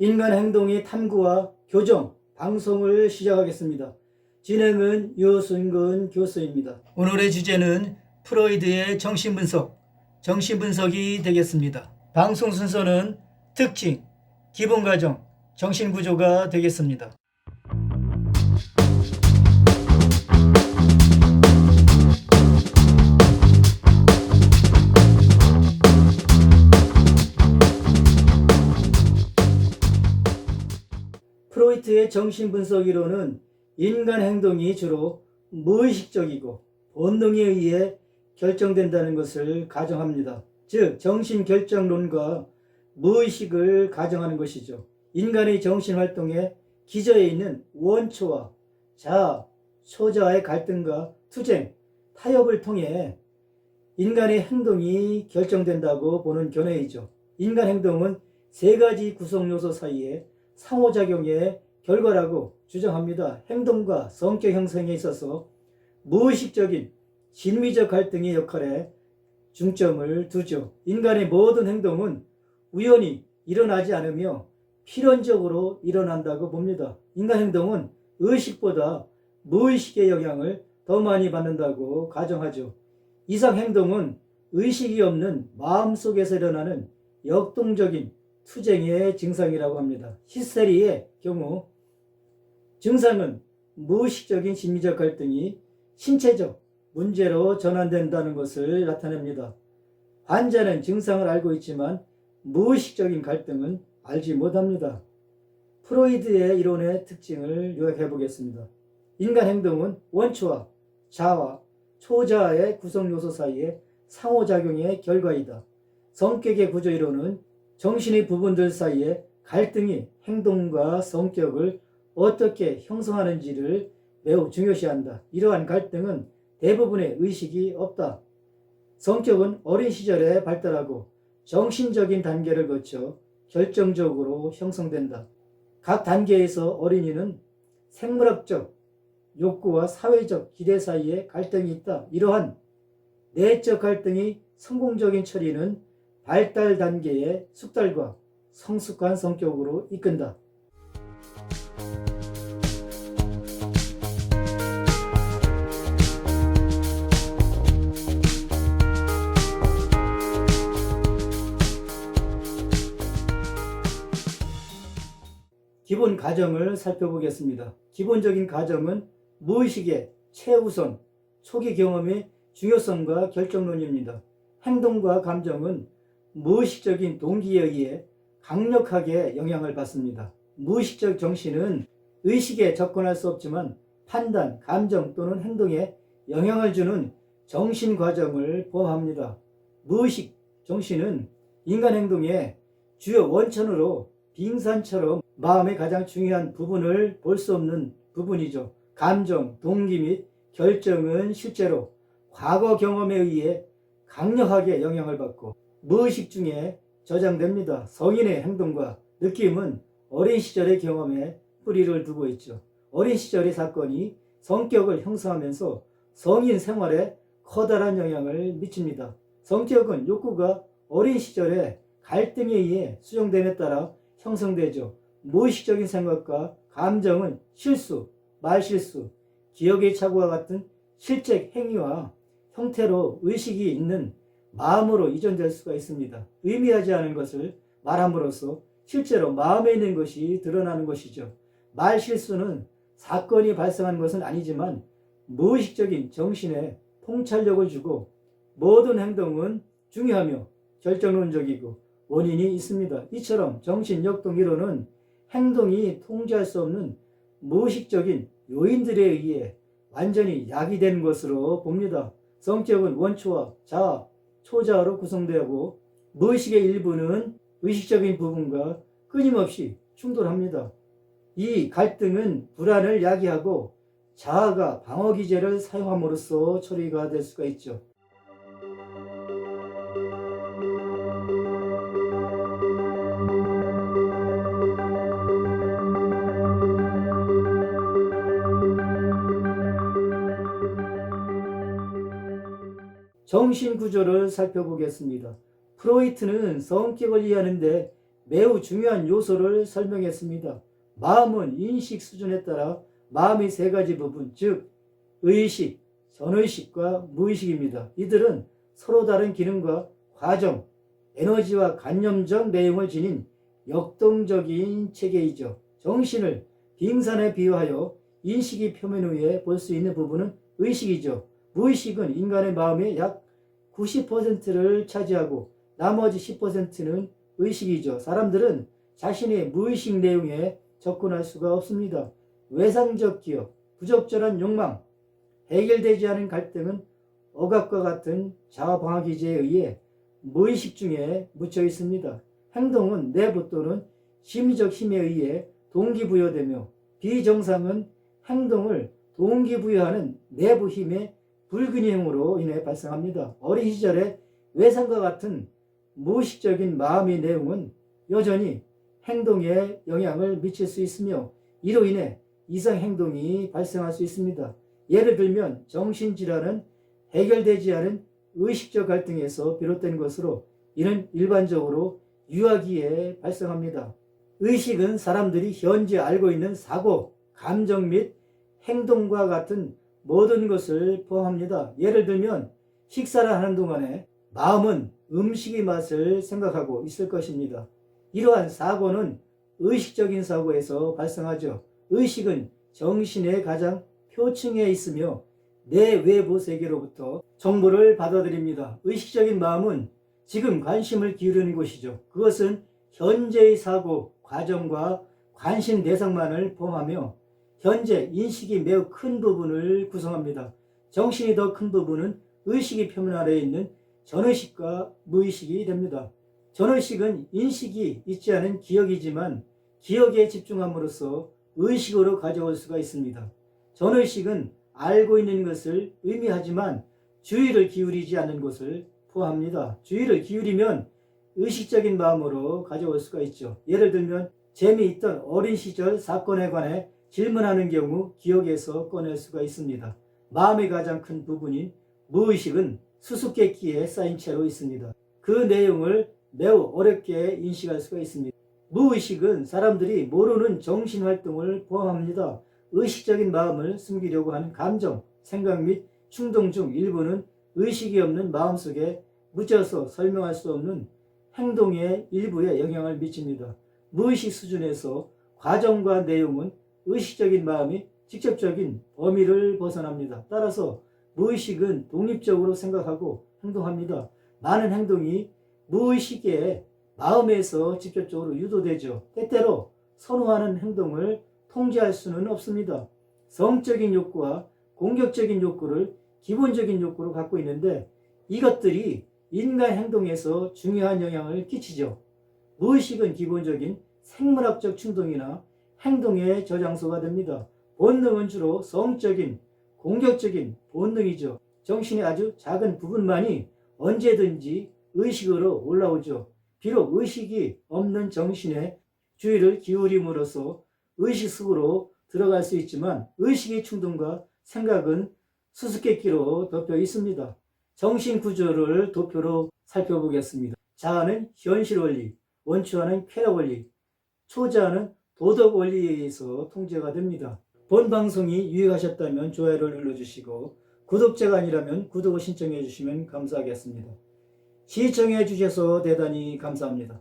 인간 행동의 탐구와 교정 방송을 시작하겠습니다. 진행은 유승근 교수입니다. 오늘의 주제는 프로이드의 정신분석이 되겠습니다. 방송 순서는 특징, 기본과정, 정신구조가 되겠습니다. 프로이트의 정신분석 이론은 인간 행동이 주로 무의식적이고 본능에 의해 결정된다는 것을 가정합니다. 즉 정신결정론과 무의식을 가정하는 것이죠. 인간의 정신활동의 기저에 있는 원초와 자아, 초자아의 갈등과 투쟁, 타협을 통해 인간의 행동이 결정된다고 보는 견해이죠. 인간 행동은 세 가지 구성요소 사이에 상호작용의 결과라고 주장합니다. 행동과 성격 형성에 있어서 무의식적인 심리적 갈등의 역할에 중점을 두죠. 인간의 모든 행동은 우연히 일어나지 않으며 필연적으로 일어난다고 봅니다. 인간 행동은 의식보다 무의식의 영향을 더 많이 받는다고 가정하죠. 이상 행동은 의식이 없는 마음속에서 일어나는 역동적인 투쟁의 증상이라고 합니다. 히스테리의 경우 증상은 무의식적인 심리적 갈등이 신체적 문제로 전환된다는 것을 나타냅니다. 환자는 증상을 알고 있지만 무의식적인 갈등은 알지 못합니다. 프로이드의 이론의 특징을 요약해 보겠습니다. 인간 행동은 원초와 자아, 초자아의 구성요소 사이의 상호작용의 결과이다. 성격의 구조 이론은 정신의 부분들 사이의 갈등이 행동과 성격을 어떻게 형성하는지를 매우 중요시한다. 이러한 갈등은 대부분의 의식이 없다. 성격은 어린 시절에 발달하고 정신적인 단계를 거쳐 결정적으로 형성된다. 각 단계에서 어린이는 생물학적 욕구와 사회적 기대 사이에 갈등이 있다. 이러한 내적 갈등이 성공적인 처리는 발달 단계의 숙달과 성숙한 성격으로 이끈다. 기본 가정을 살펴보겠습니다. 기본적인 가정은 무의식의 최우선, 초기 경험의 중요성과 결정론입니다. 행동과 감정은 무의식적인 동기에 의해 강력하게 영향을 받습니다. 무의식적 정신은 의식에 접근할 수 없지만 판단, 감정 또는 행동에 영향을 주는 정신 과정을 포함합니다. 무의식 정신은 인간 행동의 주요 원천으로 빙산처럼 마음의 가장 중요한 부분을 볼 수 없는 부분이죠. 감정, 동기 및 결정은 실제로 과거 경험에 의해 강력하게 영향을 받고 무의식 중에 저장됩니다. 성인의 행동과 느낌은 어린 시절의 경험에 뿌리를 두고 있죠. 어린 시절의 사건이 성격을 형성하면서 성인 생활에 커다란 영향을 미칩니다. 성격은 욕구가 어린 시절에 갈등에 의해 수정됨에 따라 형성되죠. 무의식적인 생각과 감정은 실수, 말실수, 기억의 착오와 같은 실제 행위와 형태로 의식이 있는 마음으로 이전될 수가 있습니다. 의미하지 않은 것을 말함으로써 실제로 마음에 있는 것이 드러나는 것이죠. 말실수는 사건이 발생한 것은 아니지만 무의식적인 정신에 통찰력을 주고 모든 행동은 중요하며 결정론적이고 원인이 있습니다. 이처럼 정신역동이론은 행동이 통제할 수 없는 무의식적인 요인들에 의해 완전히 야기된 것으로 봅니다. 성격은 원초와 자아, 초자아로 구성되고 무의식의 일부는 의식적인 부분과 끊임없이 충돌합니다. 이 갈등은 불안을 야기하고 자아가 방어기제를 사용함으로써 처리가 될 수가 있죠. 정신구조를 살펴보겠습니다. 프로이트는 성격을 이해하는데 매우 중요한 요소를 설명했습니다. 마음은 인식 수준에 따라 마음의 세 가지 부분, 즉 의식, 전의식과 무의식입니다. 이들은 서로 다른 기능과 과정, 에너지와 관념적 내용을 지닌 역동적인 체계이죠. 정신을 빙산에 비유하여 인식이 표면 위에 볼 수 있는 부분은 의식이죠. 무의식은 인간의 마음의 약 90%를 차지하고 나머지 10%는 의식이죠. 사람들은 자신의 무의식 내용에 접근할 수가 없습니다. 외상적 기억, 부적절한 욕망, 해결되지 않은 갈등은 억압과 같은 자아방어 기제에 의해 무의식 중에 묻혀 있습니다. 행동은 내부 또는 심리적 힘에 의해 동기부여되며 비정상은 행동을 동기부여하는 내부 힘의 불균형으로 인해 발생합니다. 어린 시절에 외상과 같은 무의식적인 마음의 내용은 여전히 행동에 영향을 미칠 수 있으며 이로 인해 이상 행동이 발생할 수 있습니다. 예를 들면 정신질환은 해결되지 않은 의식적 갈등에서 비롯된 것으로 이는 일반적으로 유아기에 발생합니다. 의식은 사람들이 현재 알고 있는 사고, 감정 및 행동과 같은 모든 것을 포함합니다. 예를 들면 식사를 하는 동안에 마음은 음식의 맛을 생각하고 있을 것입니다. 이러한 사고는 의식적인 사고에서 발생하죠. 의식은 정신의 가장 표층에 있으며 내 외부 세계로부터 정보를 받아들입니다. 의식적인 마음은 지금 관심을 기울이는 곳이죠. 그것은 현재의 사고, 과정과 관심 대상만을 포함하며 현재 인식이 매우 큰 부분을 구성합니다. 정신이 더 큰 부분은 의식의 표면 아래에 있는 전의식과 무의식이 됩니다. 전의식은 인식이 있지 않은 기억이지만 기억에 집중함으로써 의식으로 가져올 수가 있습니다. 전의식은 알고 있는 것을 의미하지만 주의를 기울이지 않는 것을 포함합니다. 주의를 기울이면 의식적인 마음으로 가져올 수가 있죠. 예를 들면 재미있던 어린 시절 사건에 관해 질문하는 경우 기억에서 꺼낼 수가 있습니다. 마음의 가장 큰 부분인 무의식은 수수께끼에 쌓인 채로 있습니다. 그 내용을 매우 어렵게 인식할 수가 있습니다. 무의식은 사람들이 모르는 정신활동을 포함합니다. 의식적인 마음을 숨기려고 하는 감정, 생각 및 충동 중 일부는 의식이 없는 마음속에 묻혀서 설명할 수 없는 행동의 일부에 영향을 미칩니다. 무의식 수준에서 과정과 내용은 의식적인 마음이 직접적인 범위를 벗어납니다. 따라서 무의식은 독립적으로 생각하고 행동합니다. 많은 행동이 무의식의 마음에서 직접적으로 유도되죠. 때때로 선호하는 행동을 통제할 수는 없습니다. 성적인 욕구와 공격적인 욕구를 기본적인 욕구로 갖고 있는데 이것들이 인간 행동에서 중요한 영향을 끼치죠. 무의식은 기본적인 생물학적 충동이나 행동의 저장소가 됩니다. 본능은 주로 성적인, 공격적인 본능이죠. 정신의 아주 작은 부분만이 언제든지 의식으로 올라오죠. 비록 의식이 없는 정신에 주의를 기울임으로써 의식 속으로 들어갈 수 있지만 의식의 충동과 생각은 수수께끼로 덮여 있습니다. 정신 구조를 도표로 살펴보겠습니다. 자아는 현실 원리, 원추와는 쾌락 원리, 초자아는 도덕 원리에 의해서 통제가 됩니다. 본 방송이 유익하셨다면 좋아요를 눌러주시고 구독자가 아니라면 구독을 신청해 주시면 감사하겠습니다. 시청해 주셔서 대단히 감사합니다.